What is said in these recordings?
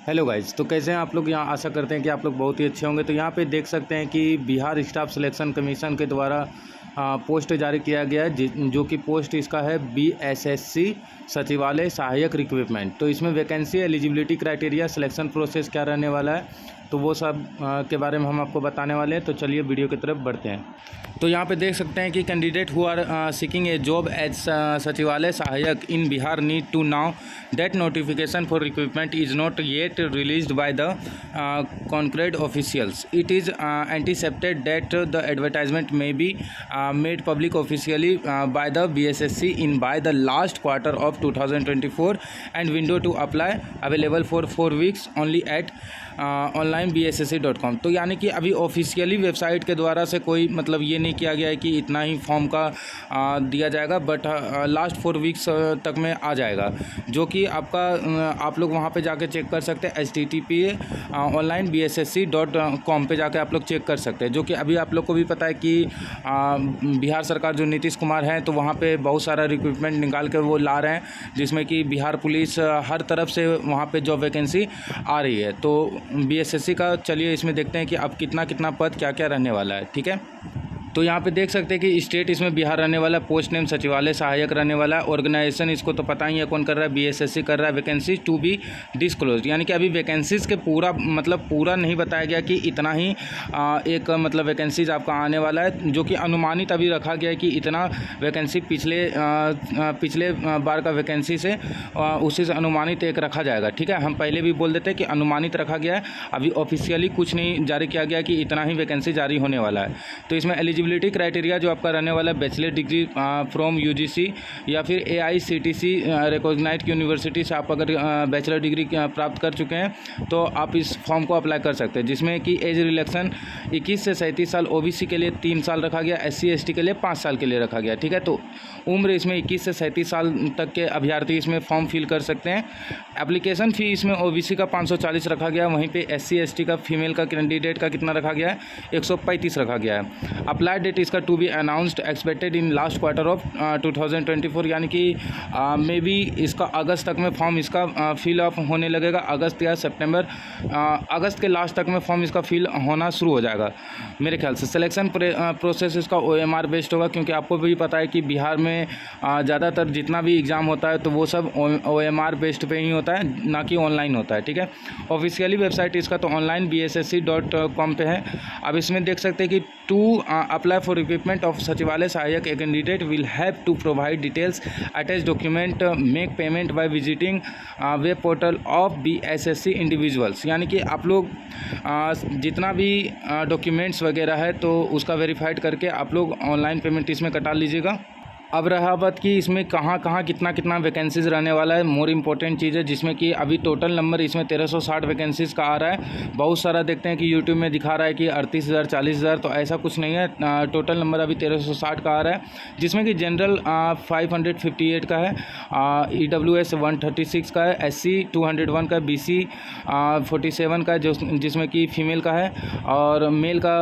Hello guys, तो कैसे हैं आप लोग। यहाँ आशा करते हैं कि आप लोग बहुत ही अच्छे होंगे। तो यहाँ पे देख सकते हैं कि बिहार स्टाफ सिलेक्शन कमीशन के द्वारा पोस्ट जारी किया गया है, जो कि पोस्ट इसका है बीएसएससी सचिवालय सहायक रिक्रूटमेंट। तो इसमें vacancy, eligibility criteria, selection process क्या रहने वाला है, तो वो सब के बारे में हम आपको बताने वाले हैं। तो चलिए वीडियो की तरफ बढ़ते हैं। तो यहाँ पे देख सकते हैं कि candidate who are seeking a job as सचिवालय सहायक in Bihar need to know that notification for recruitment is not yet released by the concurrent officials. It is anticipated that the advertisement may be made public officially by the BSSC in by the last quarter of 2024 and window to apply available for 4 weeks only at onlinebssc.com। तो यानी कि अभी officially website के द्वारा से कोई मतलब ये नहीं किया गया है कि इतना ही फॉर्म का दिया जाएगा, बट लास्ट 4 वीक्स तक में आ जाएगा, जो कि आपका आप लोग वहाँ पे जाके चेक कर सकते हैं। http onlinebssc.com पे जाके आप लोग चेक कर सकते हैं। जो कि अभी आप लोग को भी पता है कि बिहार सरकार जो नीतीश कुमार हैं, तो वहाँ पे बहुत सारा रिक्रूटमेंट निकाल कर वो ला रहे हैं, जिसमें कि बिहार पुलिस हर तरफ से वहाँ पे जॉब वैकेंसी आ रही है। तो बीएसएससी का चलिए इसमें देखते हैं कि अब कितना पद क्या क्या रहने वाला है। ठीक है, तो यहाँ पे देख सकते हैं कि स्टेट इसमें बिहार रहने वाला, पोस्ट नेम सचिवालय सहायक रहने वाला, ऑर्गेनाइजेशन इसको तो पता ही है कौन कर रहा है, बीएसएससी कर रहा है। वैकेंसीज टू बी डिस्क्लोज, यानी कि अभी वैकेंसीज़ के पूरा नहीं बताया गया कि इतना ही एक मतलब वैकेंसीज आपका आने वाला है, जो कि अनुमानित अभी रखा गया है कि इतना वैकेंसी पिछले बार का वैकेंसी से उसी से अनुमानित एक रखा जाएगा। ठीक है, हम पहले भी बोल देते हैं कि अनुमानित रखा गया है, अभी ऑफिशियली कुछ नहीं जारी किया गया कि इतना ही वैकेंसी जारी होने वाला है। तो इसमें एलिजिबिलिटी क्राइटेरिया जो आपका रहने वाला है, बैचलर डिग्री फ्रॉम यूजीसी या फिर एआईसीटीसी रिकॉग्नाइज्ड यूनिवर्सिटी से आप अगर बैचलर डिग्री प्राप्त कर चुके हैं तो आप इस फॉर्म को अप्लाई कर सकते हैं, जिसमें कि एज रिलैक्सन 21 से 37 साल, ओबीसी के लिए 3 साल रखा गया, एससी एसटी के लिए 5 साल के लिए रखा गया। ठीक है, तो उम्र इसमें 21 से 37 साल तक के अभ्यर्थी इसमें फॉर्म फिल कर सकते हैं। एप्लीकेशन फ़ी इसमें ओबीसी का 540 रखा गया, वहीं पे एससी एसटी का फीमेल का कैंडिडेट का कितना रखा गया है, 135 रखा गया है। अप्लाई डेट इसका to be announced expected in last quarter of 2024, यानी कि मे बी इसका अगस्त तक में फॉर्म इसका फिल अप होने लगेगा, अगस्त या सितंबर, अगस्त के लास्ट तक में फॉर्म इसका फिल होना शुरू हो जाएगा मेरे ख्याल से। सिलेक्शन प्रोसेस इसका OMR बेस्ड होगा, क्योंकि आपको भी पता है कि बिहार में ज़्यादातर जितना भी एग्ज़ाम होता है तो वो सब OMR बेस्ड पे ही होता है, ना कि ऑनलाइन होता है। ठीक है, ऑफिशियली वेबसाइट इसका तो onlinebssc.com पे है। अब इसमें देख सकते हैं कि to apply for recruitment of सचिवालय सहायक, a candidate will have to provide details, attach document, make payment by visiting web portal of BSSC individuals। यानी कि आप लोग जितना भी डॉक्यूमेंट्स वगैरह है तो उसका वेरीफाइड करके आप लोग ऑनलाइन पेमेंट इसमें कटा लीजिएगा। अब रहा बात कि इसमें कहाँ कितना वैकेंसीज़ रहने वाला है, मोर इम्पोर्टेंट चीज़ है, जिसमें कि अभी टोटल नंबर इसमें 1360 वैकेंसीज़ का आ रहा है। बहुत सारा देखते हैं कि यूट्यूब में दिखा रहा है कि 38,000 40,000, तो ऐसा कुछ नहीं है। टोटल नंबर अभी 1360 का आ रहा है, जिसमें कि जनरल 558 का है, EWS 136 का है, SC 201 का, BC 47 का है, जिसमें कि फीमेल का है, और मेल का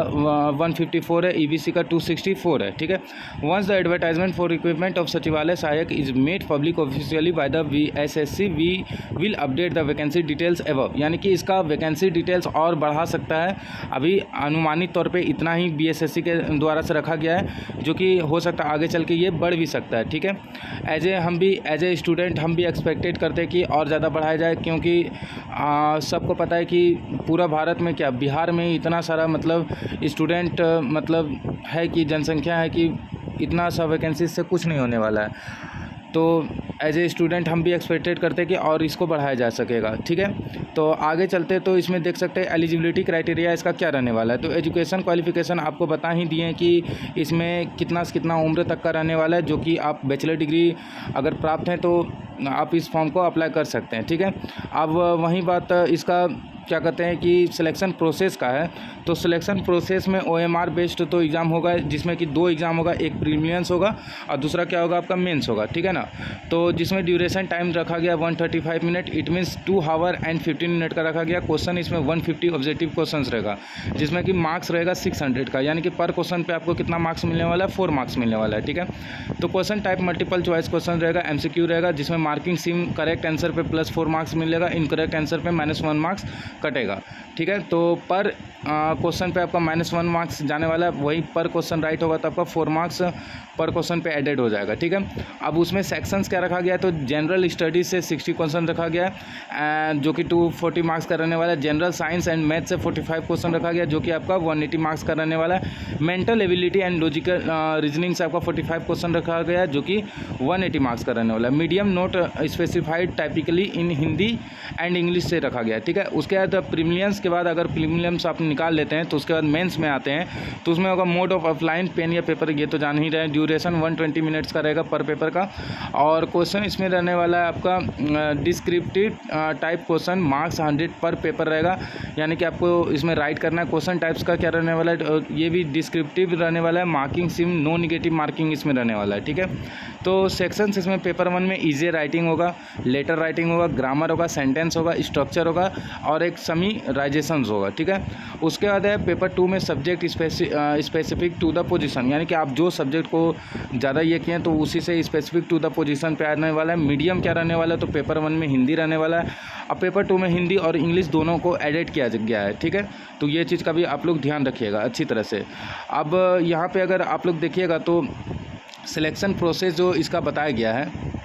154 है, EBC का 264 है। ठीक है, once the advertisement for recruitment of सचिवालय सहायक is made public officially by the BSSC, we will update the vacancy details above. यानी कि इसका वैकेंसी डिटेल्स और बढ़ा सकता है, अभी अनुमानित तौर पे इतना ही BSSC के द्वारा से रखा गया है, जो कि हो सकता है आगे चल के ये बढ़ भी सकता है। ठीक है, एज ए स्टूडेंट हम भी एक्सपेक्टेड करते हैं कि और ज़्यादा बढ़ाया जाए, क्योंकि सबको पता है कि पूरा भारत में क्या बिहार में इतना सारा मतलब स्टूडेंट मतलब है कि जनसंख्या है कि इतना सा वैकेंसी से कुछ नहीं होने वाला है। तो एज ए स्टूडेंट हम भी एक्सपेक्टेड करते हैं कि और इसको बढ़ाया जा सकेगा। ठीक है, तो आगे चलते तो इसमें देख सकते हैं एलिजिबिलिटी क्राइटेरिया इसका क्या रहने वाला है। तो एजुकेशन क्वालिफिकेशन आपको बता ही दिए हैं कि इसमें कितना से कितना उम्र तक का रहने वाला है, जो कि आप बैचलर डिग्री अगर प्राप्त हैं तो आप इस फॉर्म को अप्लाई कर सकते हैं। ठीक है, अब वहीं बात इसका क्या कहते हैं कि सिलेक्शन प्रोसेस का है। तो सिलेक्शन प्रोसेस में OMR बेस्ड तो एग्ज़ाम होगा, जिसमें कि 2 एग्ज़ाम होगा, एक प्रीलिम्स होगा और दूसरा क्या होगा आपका मेंस होगा, ठीक है ना। तो जिसमें ड्यूरेशन टाइम रखा गया 135 minute, it means 2 our and 15 minute का रखा गया। क्वेश्चन इसमें 150 ऑब्जेक्टिव क्वेश्चन रहेगा, जिसमें कि मार्क्स रहेगा 600 का, यानी कि पर क्वेश्चन पे आपको कितना मार्क्स मिलने वाला है, 4 मार्क्स मिलने वाला है, ठीक है। तो question type multiple choice question रहेगा, MCQ रहेगा, जिसमें मार्किंग सिम करेक्ट आंसर पे +4 मार्क्स मिलेगा, इनकरेक्ट आंसर पे -1 मार्क्स कटेगा, ठीक है। तो पर क्वेश्चन पे आपका -1 मार्क्स जाने वाला है, वही पर क्वेश्चन राइट होगा तो आपका 4 मार्क्स पर क्वेश्चन पे एडेड हो जाएगा, ठीक है। अब उसमें सेक्शंस क्या रखा गया है, तो जनरल स्टडीज से 60 क्वेश्चन रखा गया है, जो कि 240 मार्क्स का रहने वाला है। जनरल साइंस एंड मैथ से 45 क्वेश्चन रखा गया, जो कि आपका 180 मार्क्स का रहने वाला है। Mental ability and logical reasoning से आपका 45 क्वेश्चन रखा गया है, जो कि 180 मार्क्स का रहने वाला है। Medium note specified typically in Hindi and English से रखा गया है, ठीक है। उसके बाद प्रीलिम्स के बाद अगर प्रीलिम्स आप निकाल लेते हैं तो उसके बाद मेंस में आते हैं, तो उसमें होगा मोड ऑफ ऑफलाइन, पेन या पेपर, ये तो जान ही रहे हैं। ड्यूरेशन 120 मिनट्स का रहेगा पर पेपर का, और क्वेश्चन इसमें रहने वाला है आपका डिस्क्रिप्टिव टाइप क्वेश्चन, मार्क्स 100 पर पेपर रहेगा, यानी कि आपको इसमें राइट करना है। क्वेश्चन टाइप्स का क्या रहने वाला है, ये भी डिस्क्रिप्टिव रहने वाला है। Marking scheme no negative marking इसमें रहने वाला है, ठीक है। तो सेक्शंस इसमें पेपर 1 में ईजी राइटिंग होगा, लेटर राइटिंग होगा, ग्रामर होगा, सेंटेंस होगा, स्ट्रक्चर होगा और एक समराइजेशंस होगा, ठीक है। उसके बाद है पेपर 2 में subject specific to the position, यानी कि आप जो सब्जेक्ट को ज़्यादा ये किए तो उसी से स्पेसिफिक टू द पोजीशन पे आने वाला है। मीडियम क्या रहने वाला है, तो पेपर 1 में हिंदी रहने वाला है। अब पेपर 2 में हिंदी और इंग्लिश दोनों को एडिट किया गया है, ठीक है। तो ये चीज़ का भी आप लोग ध्यान रखिएगा अच्छी तरह से। अब यहाँ पे अगर आप लोग देखिएगा तो सिलेक्शन प्रोसेस जो इसका बताया गया है,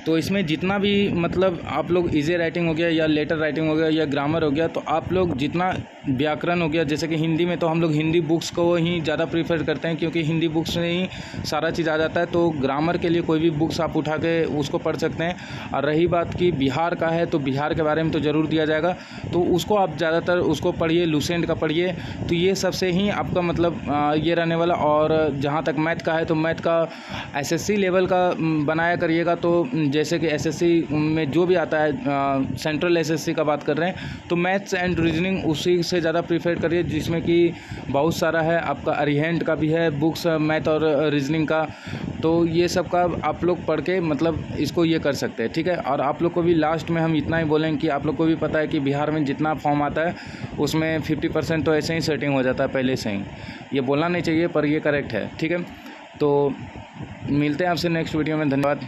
तो इसमें जितना भी मतलब आप लोग इजी राइटिंग हो गया या लेटर राइटिंग हो गया या ग्रामर हो गया, तो आप लोग जितना व्याकरण हो गया, जैसे कि हिंदी में तो हम लोग हिंदी बुक्स को ही ज़्यादा प्रीफर करते हैं, क्योंकि हिंदी बुक्स में ही सारा चीज़ आ जाता है। तो ग्रामर के लिए कोई भी बुक्स आप उठा के उसको पढ़ सकते हैं। और रही बात कि बिहार का है, तो बिहार के बारे में तो ज़रूर दिया जाएगा, तो उसको आप ज़्यादातर उसको पढ़िए, लुसेंट का पढ़िए, तो ये सबसे ही आपका मतलब ये रहने वाला। और जहाँ तक मैथ का है, तो मैथ का SSC लेवल का बनाया करिएगा। तो जैसे कि SSC में जो भी आता है, सेंट्रल SSC का बात कर रहे हैं, तो मैथ्स एंड रीजनिंग उसी से ज़्यादा प्रीफर करिए, जिसमें कि बहुत सारा है आपका अरिहंट का भी है बुक्स, मैथ और रीजनिंग का। तो ये सब का आप लोग पढ़ के मतलब इसको ये कर सकते हैं, ठीक है। और आप लोग को भी लास्ट में हम इतना ही बोलेंगे कि आप लोग को भी पता है कि बिहार में जितना फॉर्म आता है उसमें 50% तो ऐसे ही सेटिंग हो जाता है पहले से ही। ये बोलना नहीं चाहिए पर ये करेक्ट है, ठीक है। तो मिलते हैं आपसे नेक्स्ट वीडियो में, धन्यवाद।